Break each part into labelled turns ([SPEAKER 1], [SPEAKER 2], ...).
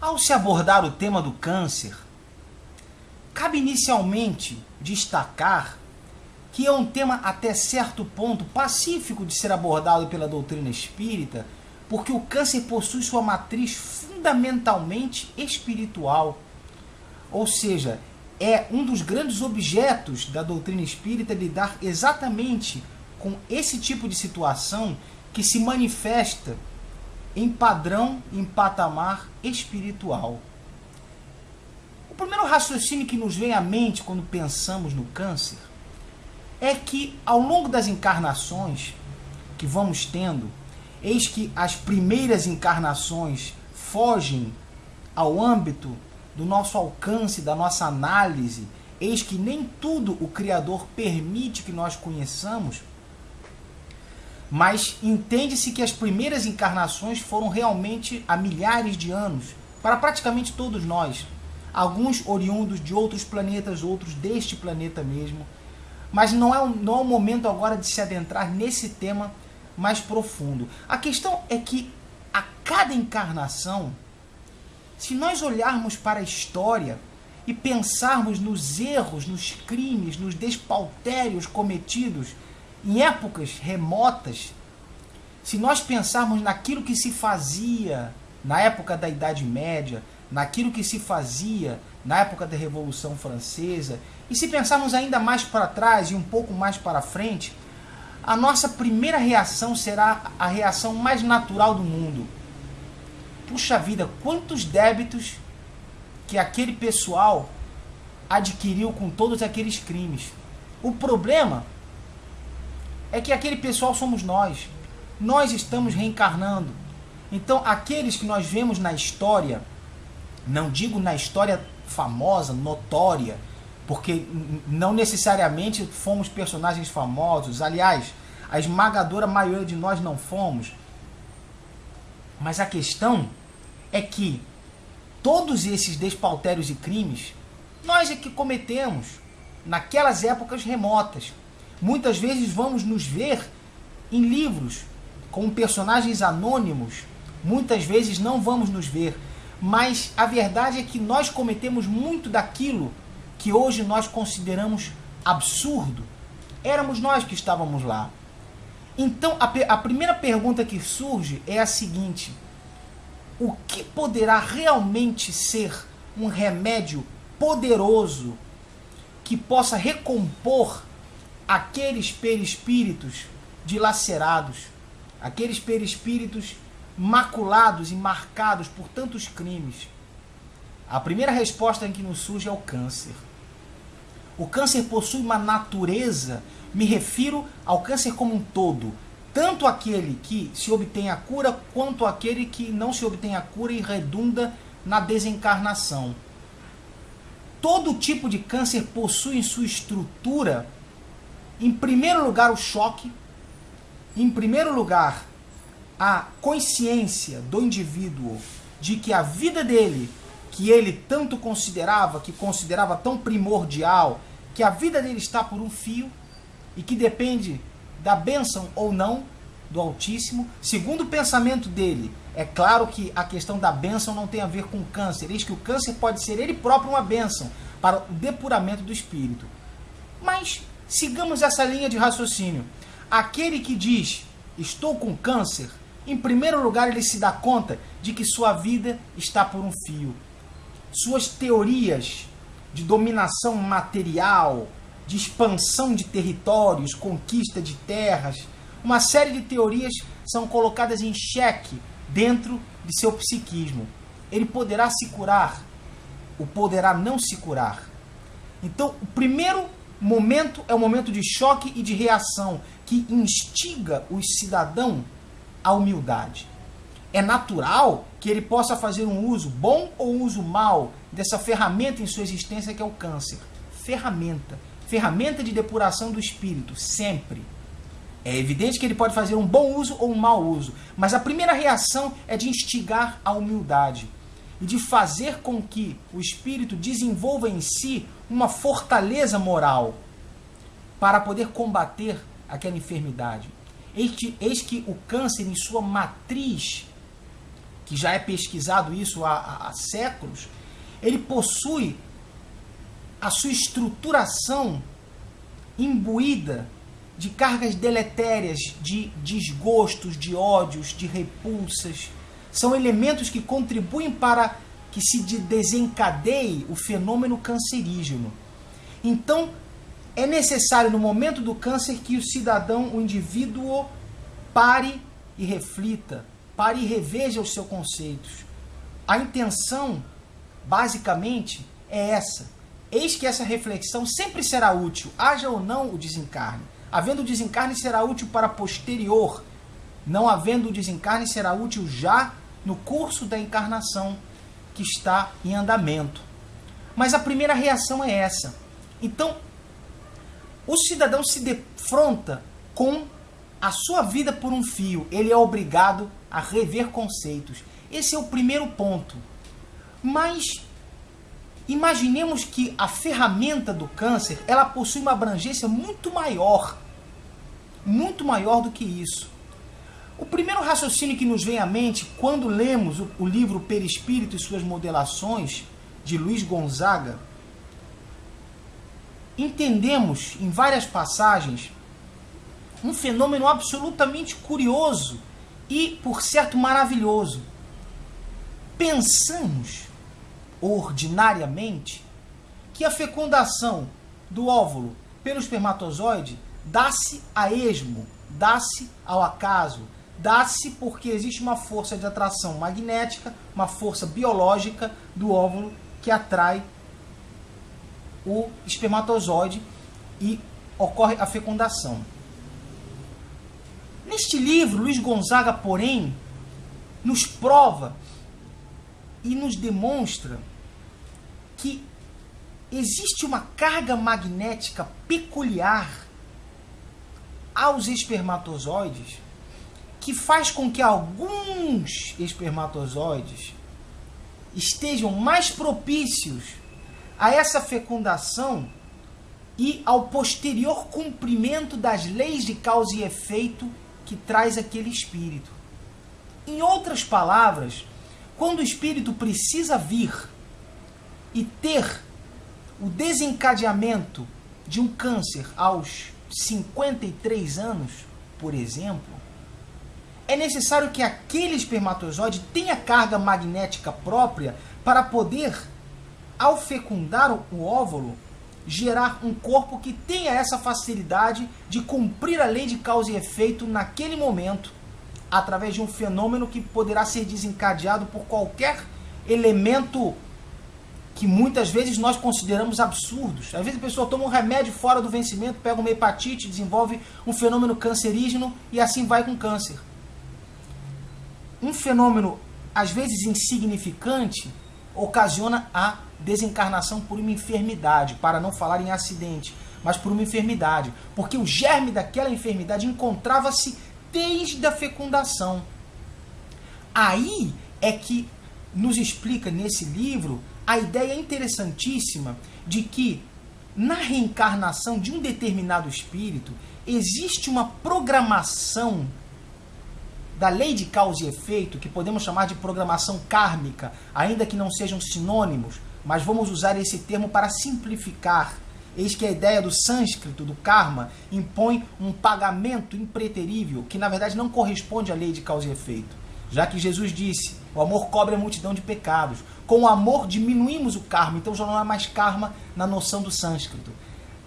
[SPEAKER 1] Ao se abordar o tema do câncer, cabe inicialmente destacar que é um tema até certo ponto pacífico de ser abordado pela doutrina espírita, porque o câncer possui sua matriz fundamentalmente espiritual. Ou seja, é um dos grandes objetos da doutrina espírita lidar exatamente com esse tipo de situação que se manifesta em padrão, em patamar espiritual. O primeiro raciocínio que nos vem à mente quando pensamos no câncer é que, ao longo das encarnações que vamos tendo, eis que as primeiras encarnações fogem ao âmbito do nosso alcance, da nossa análise, eis que nem tudo o Criador permite que nós conheçamos, mas entende-se que as primeiras encarnações foram realmente há milhares de anos, para praticamente todos nós, alguns oriundos de outros planetas, outros deste planeta mesmo, mas não é o momento agora de se adentrar nesse tema mais profundo. A questão é que a cada encarnação, se nós olharmos para a história e pensarmos nos erros, nos crimes, nos despautérios cometidos em épocas remotas, se nós pensarmos naquilo que se fazia na época da Idade Média, naquilo que se fazia na época da Revolução Francesa, e se pensarmos ainda mais para trás e um pouco mais para frente, a nossa primeira reação será a reação mais natural do mundo. Puxa vida, quantos débitos que aquele pessoal adquiriu com todos aqueles crimes. O problema é que aquele pessoal somos nós. Nós estamos reencarnando. Então, aqueles que nós vemos na história, não digo na história famosa, notória, porque não necessariamente fomos personagens famosos. Aliás, a esmagadora maioria de nós não fomos. Mas a questão é que todos esses despautérios e crimes, nós é que cometemos naquelas épocas remotas. Muitas vezes vamos nos ver em livros como personagens anônimos, muitas vezes não vamos nos ver, mas a verdade é que nós cometemos muito daquilo que hoje nós consideramos absurdo. Éramos nós que estávamos lá. Então a primeira pergunta que surge é a seguinte: o que poderá realmente ser um remédio poderoso que possa recompor aqueles perispíritos dilacerados, aqueles perispíritos maculados e marcados por tantos crimes? A primeira resposta que nos surge é o câncer. O câncer possui uma natureza, me refiro ao câncer como um todo, tanto aquele que se obtém a cura, quanto aquele que não se obtém a cura e redunda na desencarnação. Todo tipo de câncer possui em sua estrutura, em primeiro lugar, o choque, em primeiro lugar, a consciência do indivíduo de que a vida dele, que ele tanto considerava, que considerava tão primordial, que a vida dele está por um fio e que depende da bênção ou não do Altíssimo. Segundo o pensamento dele, é claro que a questão da bênção não tem a ver com câncer. Eis que o câncer pode ser ele próprio uma bênção para o depuramento do espírito. Mas sigamos essa linha de raciocínio. Aquele que diz, estou com câncer, em primeiro lugar ele se dá conta de que sua vida está por um fio. Suas teorias de dominação material, de expansão de territórios, conquista de terras, uma série de teorias são colocadas em xeque dentro de seu psiquismo. Ele poderá se curar, ou poderá não se curar. Então, o primeiro momento é o momento de choque e de reação, que instiga o cidadão à humildade. É natural que ele possa fazer um uso bom ou um uso mau dessa ferramenta em sua existência que é o câncer. Ferramenta de depuração do espírito, sempre. É evidente que ele pode fazer um bom uso ou um mau uso, mas a primeira reação é de instigar a humildade e de fazer com que o espírito desenvolva em si uma fortaleza moral para poder combater aquela enfermidade. Eis que o câncer, em sua matriz que já é pesquisado isso há séculos, ele possui a sua estruturação imbuída de cargas deletérias, de desgostos, de ódios, de repulsas. São elementos que contribuem para que se desencadeie o fenômeno cancerígeno. Então, é necessário, no momento do câncer, que o cidadão, o indivíduo, pare e reflita, pare e reveja os seus conceitos. A intenção, basicamente, é essa. Eis que essa reflexão sempre será útil, haja ou não o desencarne. Havendo o desencarne, será útil para posterior. Não havendo o desencarne, será útil já no curso da encarnação que está em andamento. Mas a primeira reação é essa. Então, o cidadão se defronta com a sua vida por um fio. Ele é obrigado a rever conceitos. Esse é o primeiro ponto. Mas imaginemos que a ferramenta do câncer, ela possui uma abrangência muito maior do que isso. O primeiro raciocínio que nos vem à mente quando lemos o livro Perispírito e suas modelações, de Luiz Gonzaga, entendemos em várias passagens um fenômeno absolutamente curioso e, por certo, maravilhoso. Pensamos ordinariamente que a fecundação do óvulo pelo espermatozoide dá-se a esmo, dá-se ao acaso, dá-se porque existe uma força de atração magnética, uma força biológica do óvulo que atrai o espermatozoide e ocorre a fecundação. Neste livro, Luiz Gonzaga, porém, nos prova e nos demonstra que existe uma carga magnética peculiar aos espermatozoides que faz com que alguns espermatozoides estejam mais propícios a essa fecundação e ao posterior cumprimento das leis de causa e efeito que traz aquele espírito. Em outras palavras, quando o espírito precisa vir e ter o desencadeamento de um câncer aos 53 anos, por exemplo, é necessário que aquele espermatozoide tenha carga magnética própria para poder, ao fecundar o óvulo, gerar um corpo que tenha essa facilidade de cumprir a lei de causa e efeito naquele momento, através de um fenômeno que poderá ser desencadeado por qualquer elemento que muitas vezes nós consideramos absurdos. Às vezes a pessoa toma um remédio fora do vencimento, pega uma hepatite, desenvolve um fenômeno cancerígeno e assim vai com câncer. Um fenômeno, às vezes insignificante, ocasiona a desencarnação por uma enfermidade, para não falar em acidente, mas por uma enfermidade, porque o germe daquela enfermidade encontrava-se desde a fecundação. Aí é que nos explica nesse livro a ideia interessantíssima de que na reencarnação de um determinado espírito existe uma programação da lei de causa e efeito, que podemos chamar de programação kármica, ainda que não sejam sinônimos, mas vamos usar esse termo para simplificar. Eis que a ideia do sânscrito, do karma, impõe um pagamento impreterível, que na verdade não corresponde à lei de causa e efeito. Já que Jesus disse, o amor cobre a multidão de pecados. Com o amor diminuímos o karma, então já não há mais karma na noção do sânscrito.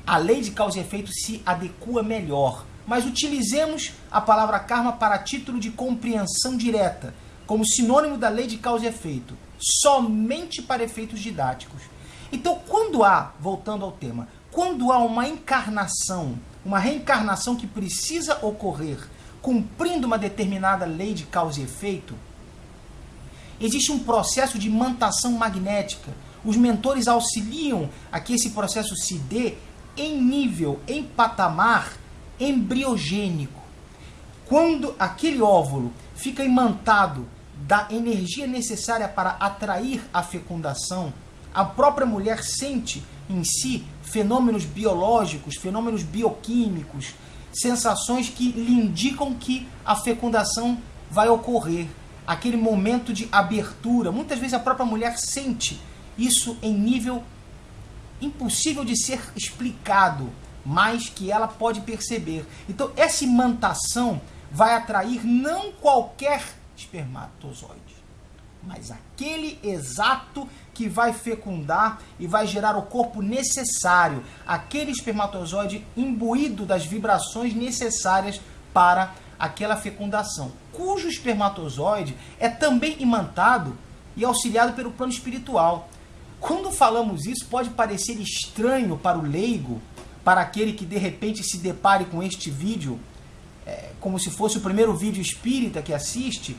[SPEAKER 1] A lei de causa e efeito se adequa melhor. Mas utilizemos a palavra karma para título de compreensão direta, como sinônimo da lei de causa e efeito, somente para efeitos didáticos. Então, quando há, voltando ao tema, quando há uma encarnação, uma reencarnação que precisa ocorrer cumprindo uma determinada lei de causa e efeito, existe um processo de imantação magnética. Os mentores auxiliam a que esse processo se dê em nível, em patamar embriogênico. Quando aquele óvulo fica imantado da energia necessária para atrair a fecundação, a própria mulher sente em si fenômenos biológicos, fenômenos bioquímicos, sensações que lhe indicam que a fecundação vai ocorrer. aquele momento de abertura. Muitas vezes a própria mulher sente isso em nível impossível de ser explicado, mas que ela pode perceber. Então essa imantação vai atrair não qualquer espermatozoide, mas aquele exato que vai fecundar e vai gerar o corpo necessário, aquele espermatozoide imbuído das vibrações necessárias para aquela fecundação, cujo espermatozoide é também imantado e auxiliado pelo plano espiritual. Quando falamos isso, pode parecer estranho para o leigo, para aquele que de repente se depare com este vídeo, como se fosse o primeiro vídeo espírita que assiste.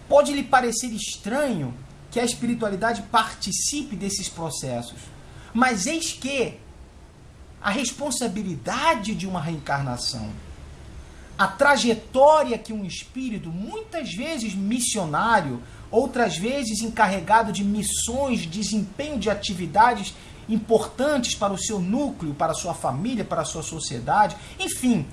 [SPEAKER 1] Pode lhe parecer estranho que a espiritualidade participe desses processos, mas eis que a responsabilidade de uma reencarnação, a trajetória que um espírito, muitas vezes missionário, outras vezes encarregado de missões, desempenho de atividades importantes para o seu núcleo, para a sua família, para a sua sociedade, enfim,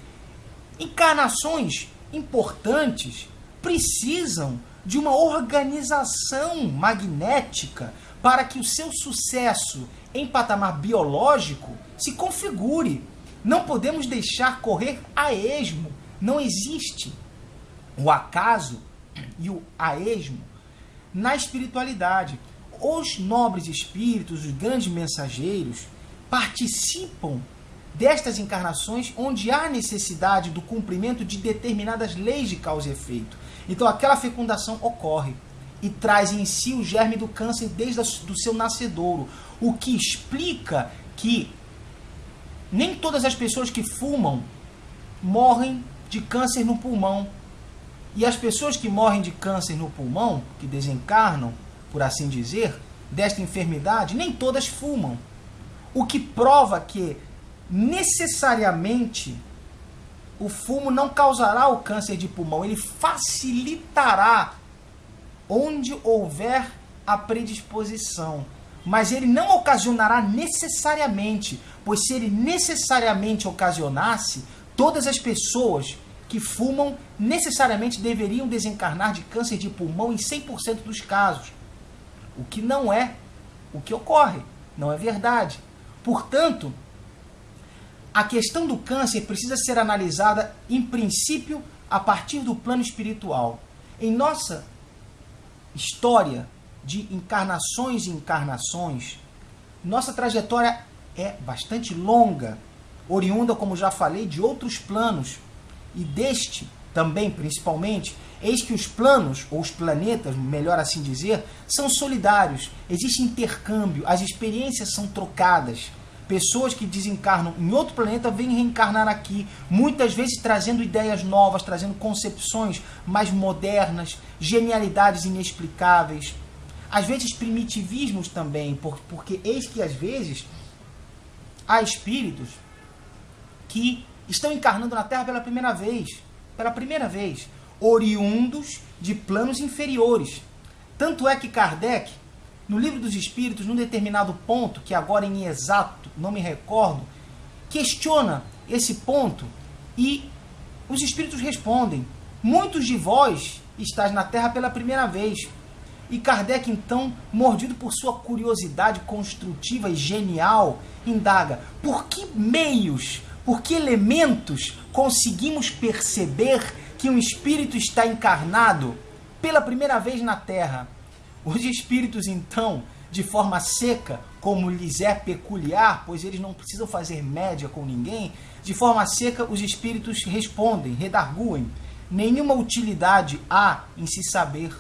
[SPEAKER 1] encarnações importantes precisam de uma organização magnética para que o seu sucesso em patamar biológico se configure. Não podemos deixar correr a esmo. Não existe o acaso e o a esmo na espiritualidade. Os nobres espíritos, os grandes mensageiros, participam destas encarnações onde há necessidade do cumprimento de determinadas leis de causa e efeito. Então aquela fecundação ocorre e traz em si o germe do câncer desde o seu nascedouro, o que explica que nem todas as pessoas que fumam morrem de câncer no pulmão. E as pessoas que morrem de câncer no pulmão, que desencarnam, por assim dizer, desta enfermidade, nem todas fumam. O que prova que necessariamente o fumo não causará o câncer de pulmão, ele facilitará onde houver a predisposição, mas ele não ocasionará necessariamente, pois se ele necessariamente ocasionasse, todas as pessoas que fumam necessariamente deveriam desencarnar de câncer de pulmão em 100% dos casos, o que não é o que ocorre, não é verdade. Portanto, a questão do câncer precisa ser analisada, em princípio, a partir do plano espiritual. Em nossa história de encarnações e encarnações, nossa trajetória é bastante longa, oriunda, como já falei, de outros planos, e deste também, principalmente, eis que os planos, ou os planetas, melhor assim dizer, são solidários, existe intercâmbio, as experiências são trocadas. Pessoas que desencarnam em outro planeta vêm reencarnar aqui, muitas vezes trazendo ideias novas, trazendo concepções mais modernas, genialidades inexplicáveis, às vezes primitivismos também, porque eis que às vezes há espíritos que estão encarnando na Terra pela primeira vez, oriundos de planos inferiores. Tanto é que Kardec, no Livro dos Espíritos, num determinado ponto, que agora em exato não me recordo, questiona esse ponto e os espíritos respondem: muitos de vós estáis na Terra pela primeira vez. E Kardec, então, mordido por sua curiosidade construtiva e genial, indaga: por que meios, por que elementos conseguimos perceber que um espírito está encarnado pela primeira vez na Terra? Os espíritos, então, de forma seca, como lhes é peculiar, pois eles não precisam fazer média com ninguém, de forma seca os espíritos respondem, redarguem: nenhuma utilidade há em se saber